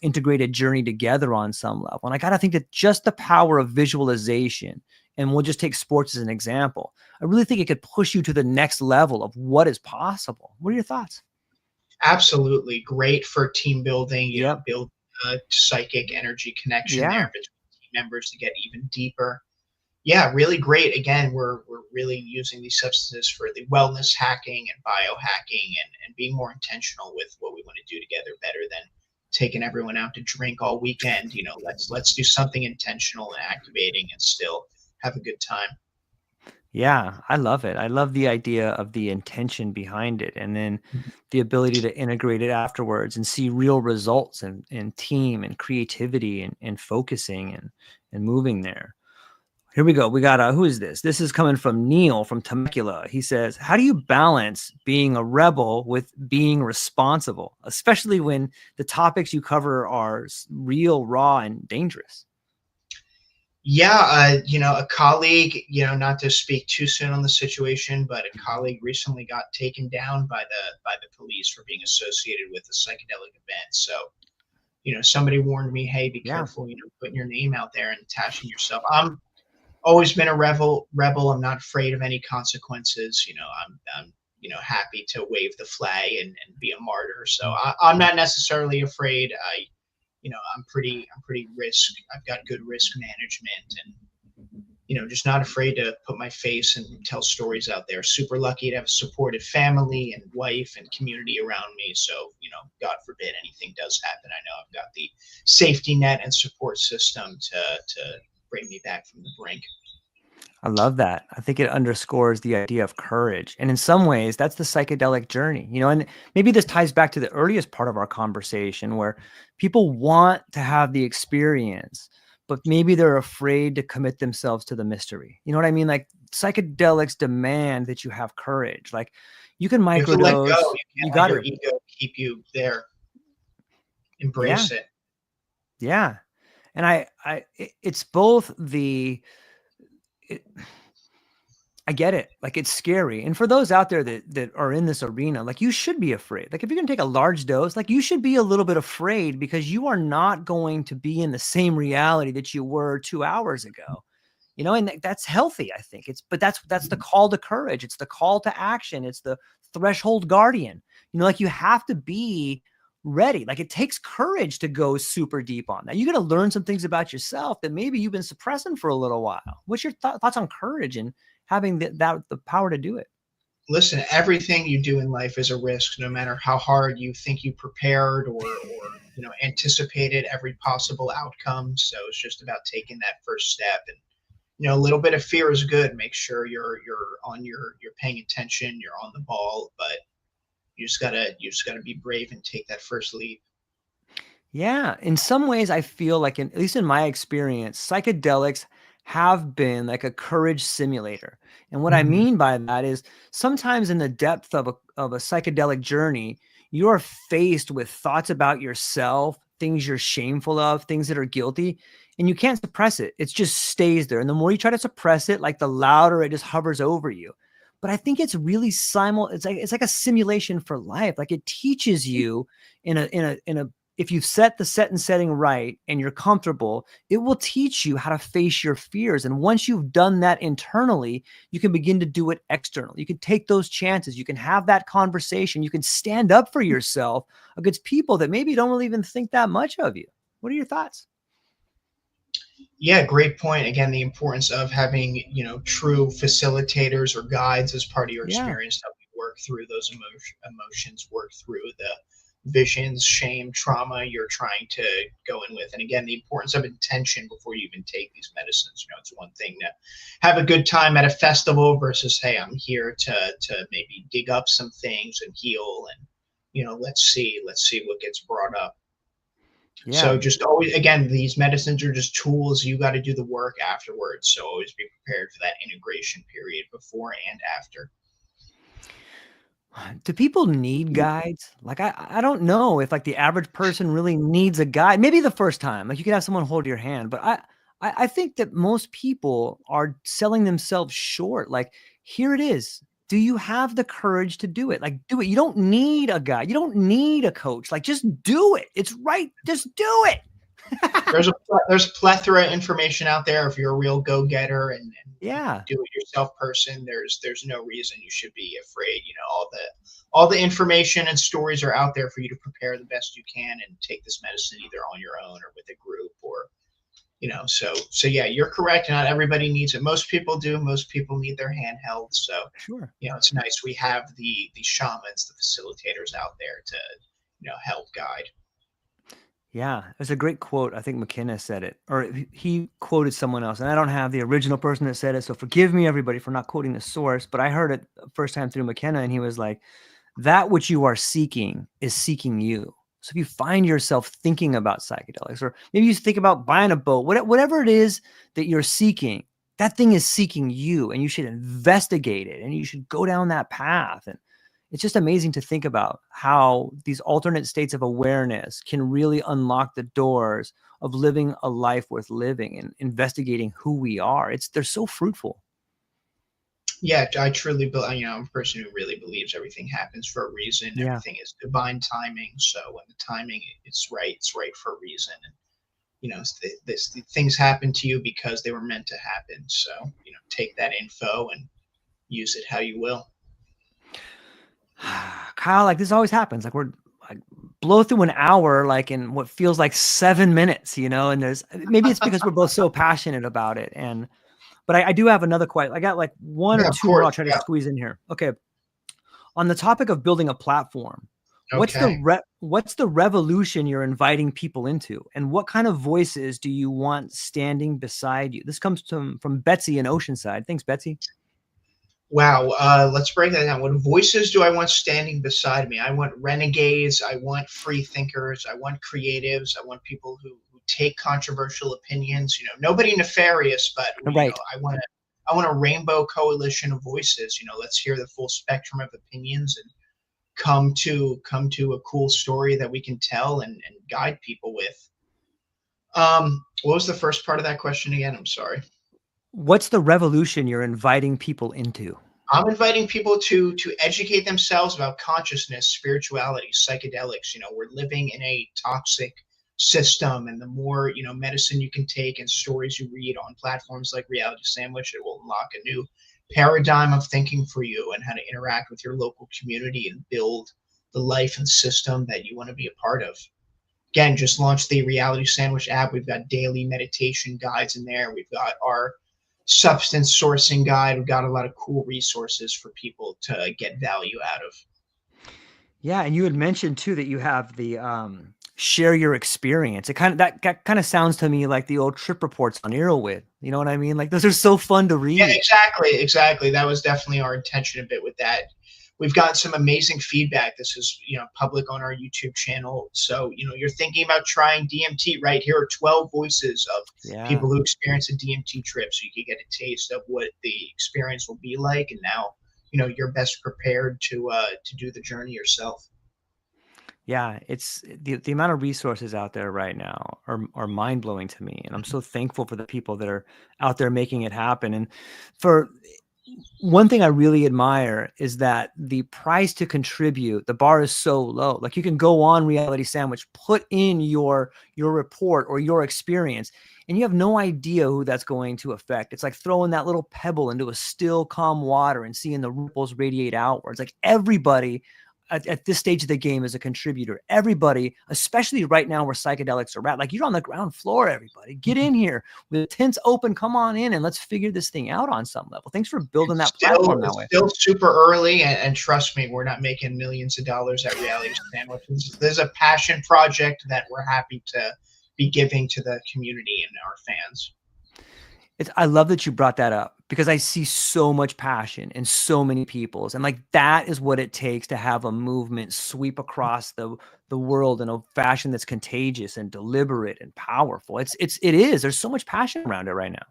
integrated journey together on some level. And I got to think that just the power of visualization, and we'll just take sports as an example, I really think it could push you to the next level of what is possible. What are your thoughts? Absolutely great for team building. Yep. Build a psychic energy connection there Yeah. between team members to get even deeper. Yeah, really great. Again, we're really using these substances for the wellness hacking and biohacking and being more intentional with what we want to do together better than taking everyone out to drink all weekend. Let's do something intentional and activating and still have a good time. Yeah, I love it. I love the idea of the intention behind it and then the ability to integrate it afterwards and see real results and team and creativity and focusing and moving there. Here we go. We got who is this? This is coming from Neil from Temecula. He says, "How do you balance being a rebel with being responsible, especially when the topics you cover are real, raw, and dangerous?" Yeah, a colleague, not to speak too soon on the situation, but a colleague recently got taken down by the police for being associated with a psychedelic event. So somebody warned me, hey, be Yeah. careful, putting your name out there and attaching yourself. I'm always been a rebel. I'm not afraid of any consequences. I'm happy to wave the flag and be a martyr. So I'm not necessarily afraid. I'm pretty risk. I've got good risk management, and just not afraid to put my face and tell stories out there. Super lucky to have a supportive family and wife and community around me. So, God forbid anything does happen, I know I've got the safety net and support system to bring me back from the brink. I love that. I think it underscores the idea of courage. And in some ways, that's the psychedelic journey, and maybe this ties back to the earliest part of our conversation where people want to have the experience, but maybe they're afraid to commit themselves to the mystery. You know what I mean? Like psychedelics demand that you have courage. Like you can You have to let microdose. go. You You can't let got your to, ego keep you there. yeah, Embrace it. yeah. And it's both I get it. Like it's scary. And for those out there that are in this arena, like you should be afraid. Like if you're going to take a large dose, like you should be a little bit afraid because you are not going to be in the same reality that you were 2 hours ago. And that's healthy, I think. But that's the call to courage. It's the call to action. It's the threshold guardian. Like you have to be ready. Like it takes courage to go super deep on that. You got to learn some things about yourself that maybe you've been suppressing for a little while. What's your thoughts on courage and having the power to do it? Listen, everything you do in life is a risk, no matter how hard you think you prepared or anticipated every possible outcome. So it's just about taking that first step. And a little bit of fear is good. Make sure you're paying attention, you're on the ball, but you just gotta be brave and take that first leap. Yeah, in some ways, I feel like, at least in my experience, psychedelics have been like a courage simulator. And what I Mhm. mean by that is sometimes in the depth of a psychedelic journey, you're faced with thoughts about yourself, things you're shameful of, things that are guilty, and you can't suppress it. It just stays there. And the more you try to suppress it, like the louder it just hovers over you. But I think it's really it's like a simulation for life. Like it teaches you in a if you've set the set and setting right and you're comfortable, it will teach you how to face your fears. And once you've done that internally, you can begin to do it externally. You can take those chances. You can have that conversation. You can stand up for yourself against people that maybe don't really even think that much of you. What are your thoughts? Yeah, great point. Again, the importance of having, true facilitators or guides as part of your Yeah, experience, help you work through those emotions, work through the visions, shame, trauma you're trying to go in with. And again, the importance of intention before you even take these medicines. It's one thing to have a good time at a festival versus, hey, I'm here to maybe dig up some things and heal and let's see what gets brought up. yeah. So just always, again, these medicines are just tools. You got to do the work afterwards. So always be prepared for that integration period before and after. Do people need guides? Like I don't know if like the average person really needs a guide. Maybe the first time, like you could have someone hold your hand, but I think that most people are selling themselves short. Like here it is. Do you have the courage to do it? Like do it. You don't need a guide. You don't need a coach. Like just do it. It's right. Just do it. There's a plethora of information out there. If you're a real go-getter and Yeah, do it yourself person, there's no reason you should be afraid. All the information and stories are out there for you to prepare the best you can and take this medicine either on your own or with a group or so yeah, you're correct. Not everybody needs it. Most people do. Most people need their handheld. So sure. it's nice we have the shamans, the facilitators out there to help guide. Yeah, there's a great quote. I think McKenna said it, or he quoted someone else, and I don't have the original person that said it, so forgive me, everybody, for not quoting the source. But I heard it first time through McKenna, and he was like, "That which you are seeking is seeking you." So if you find yourself thinking about psychedelics, or maybe you think about buying a boat, whatever it is that you're seeking, that thing is seeking you, and you should investigate it, and you should go down that path. And it's just amazing to think about how these alternate states of awareness can really unlock the doors of living a life worth living and investigating who we are. They're so fruitful. Yeah, I truly believe. I'm a person who really believes everything happens for a reason. Yeah. Everything is divine timing. So when the timing it's right for a reason. And the things happen to you because they were meant to happen. So take that info and use it how you will. Kyle, like this always happens. Like we're like blow through an hour, like in what feels like 7 minutes, and there's maybe it's because we're both so passionate about it. But I do have another question. I got like one or Yeah, of two more I'll course. try to Yeah. squeeze in here. Okay. On the topic of building a platform, Okay. what's the revolution you're inviting people into? And what kind of voices do you want standing beside you? This comes from Betsy in Oceanside. Thanks, Betsy. Wow. Let's break that down. What voices do I want standing beside me? I want renegades. I want free thinkers. I want creatives. I want people who take controversial opinions. Nobody nefarious, but Right. I want a rainbow coalition of voices. Let's hear the full spectrum of opinions and come to a cool story that we can tell and guide people with. What was the first part of that question again? I'm sorry. What's the revolution you're inviting people into? I'm inviting people to educate themselves about consciousness, spirituality, psychedelics. We're living in a toxic system, and the more medicine you can take and stories you read on platforms like Reality Sandwich, it will unlock a new paradigm of thinking for you and how to interact with your local community and build the life and system that you want to be a part of. Again, just launched the Reality Sandwich app. We've got daily meditation guides in there. We've got our substance sourcing guide. We've got a lot of cool resources for people to get value out of. Yeah, and you had mentioned too that you have the share your experience. It that kind of sounds to me like the old trip reports on Erowid. You know what I mean? Like those are so fun to Yeah, read. exactly. That was definitely our intention a bit with that. We've gotten some amazing feedback. This is public on our YouTube channel. So you're thinking about trying DMT, right? Here are 12 voices of Yeah. people who experience a DMT trip, so you can get a taste of what the experience will be like. And now you're best prepared to do the journey yourself. Yeah, it's the amount of resources out there right now are mind blowing to me, and I'm so thankful for the people that are out there making it happen. And for one thing I really admire is that the price to contribute, the bar is so low. Like you can go on Reality Sandwich, put in your report or your experience, and you have no idea who that's going to affect. It's like throwing that little pebble into a still, calm water and seeing the ripples radiate outwards. Like everybody at this stage of the game is a contributor. Everybody, especially right now where psychedelics are at, like you're on the ground floor, everybody. Get in here with the tents open, come on in and let's figure this thing out on some level. Thanks for building that platform that It's way. still super early, and trust me, we're not making millions of dollars at Reality Sandwich. This is a passion project that we're happy to be giving to the community and our fans. I love that you brought that up because I see so much passion in so many people's, and like that is what it takes to have a movement sweep across the world in a fashion that's contagious and deliberate and powerful. It is. There's so much passion around it right now.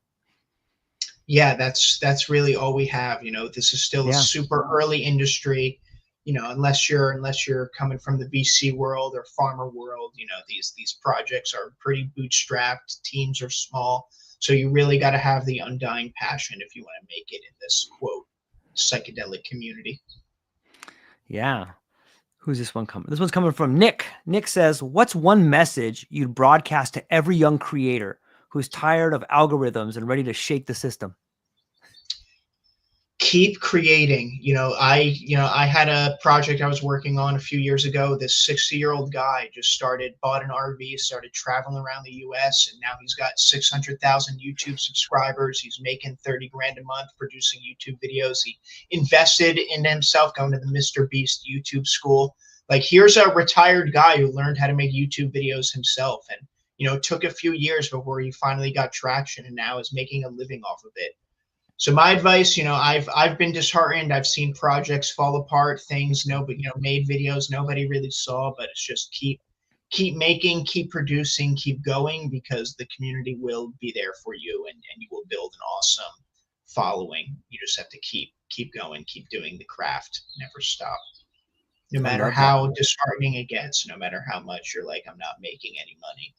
Yeah, that's really all we have. This is still a Yeah. super early industry. Unless you're coming from the VC world or farmer world, these projects are pretty bootstrapped. Teams are small, so you really got to have the undying passion if you want to make it in this quote psychedelic community. Yeah. Who's this one coming? This one's coming from Nick. Nick says, "What's one message you'd broadcast to every young creator who's tired of algorithms and ready to shake the system?" Keep creating. I had a project I was working on a few years ago. This 60-year-old guy just bought an RV, started traveling around the US, and now he's got 600,000 YouTube subscribers. He's making 30 grand a month producing YouTube videos. He invested in himself, going to the Mr. Beast YouTube school. Like, here's a retired guy who learned how to make YouTube videos himself, and it took a few years before he finally got traction and now is making a living off of it. So my advice, I've been disheartened. I've seen projects fall apart, things nobody, made videos nobody really saw, but it's just keep making, keep producing, keep going, because the community will be there for you, and you will build an awesome following. You just have to keep going, keep doing the craft, never stop. No I matter love that. how disheartening it gets, no matter how much you're like, I'm not making any money,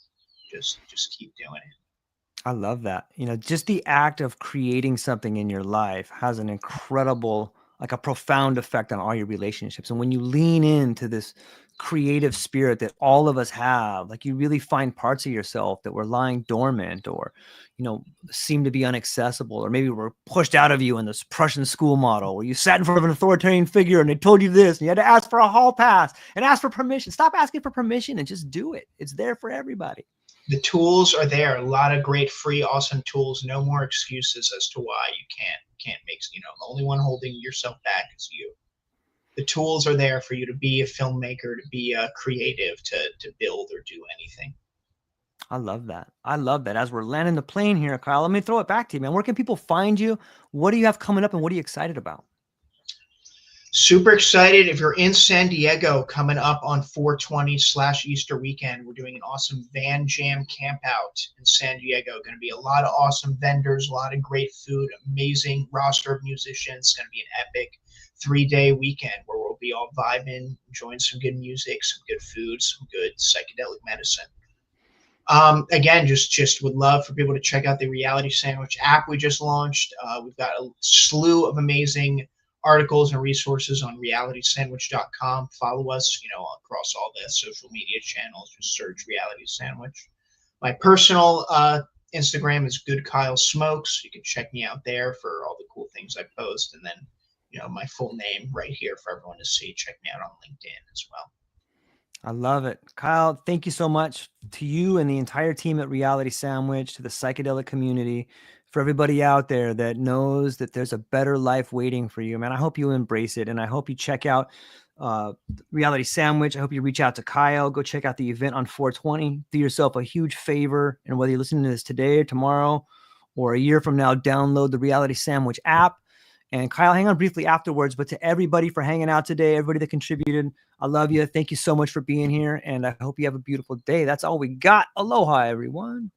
just keep doing it. I love that. Just the act of creating something in your life has an incredible, like a profound effect on all your relationships. And when you lean into this creative spirit that all of us have, like you really find parts of yourself that were lying dormant or, seem to be inaccessible, or maybe were pushed out of you in this Prussian school model where you sat in front of an authoritarian figure and they told you this and you had to ask for a hall pass and ask for permission. Stop asking for permission and just do it. It's there for everybody. The tools are there. A lot of great, free, awesome tools. No more excuses as to why you can't make. The only one holding yourself back is you. The tools are there for you to be a filmmaker, to be a creative, to build or do anything. I love that. I love that. As we're landing the plane here, Kyle, let me throw it back to you, man. Where can people find you? What do you have coming up and what are you excited about? Super excited. If you're in San Diego coming up on 4/20/Easter weekend, we're doing an awesome van jam camp out in San Diego. Going to be a lot of awesome vendors, a lot of great food, amazing roster of musicians. It's going to be an epic 3-day weekend where we'll be all vibing, enjoying some good music, some good food, some good psychedelic medicine. Again, just would love for people to check out the Reality Sandwich app we just launched. We've got a slew of amazing articles and resources on realitysandwich.com. Follow us, across all the social media channels. Just search Reality Sandwich. My personal Instagram is Good Kyle Smokes. You can check me out there for all the cool things I post, and then my full name right here for everyone to see. Check me out on LinkedIn as well. I love it. Kyle, thank you so much to you and the entire team at Reality Sandwich, to the psychedelic community, for everybody out there that knows that there's a better life waiting for you, man. I hope you embrace it. And I hope you check out Reality Sandwich. I hope you reach out to Kyle. Go check out the event on 4/20. Do yourself a huge favor. And whether you're listening to this today or tomorrow or a year from now, download the Reality Sandwich app. And Kyle, hang on briefly afterwards, but to everybody for hanging out today, everybody that contributed, I love you. Thank you so much for being here, and I hope you have a beautiful day. That's all we got. Aloha, everyone.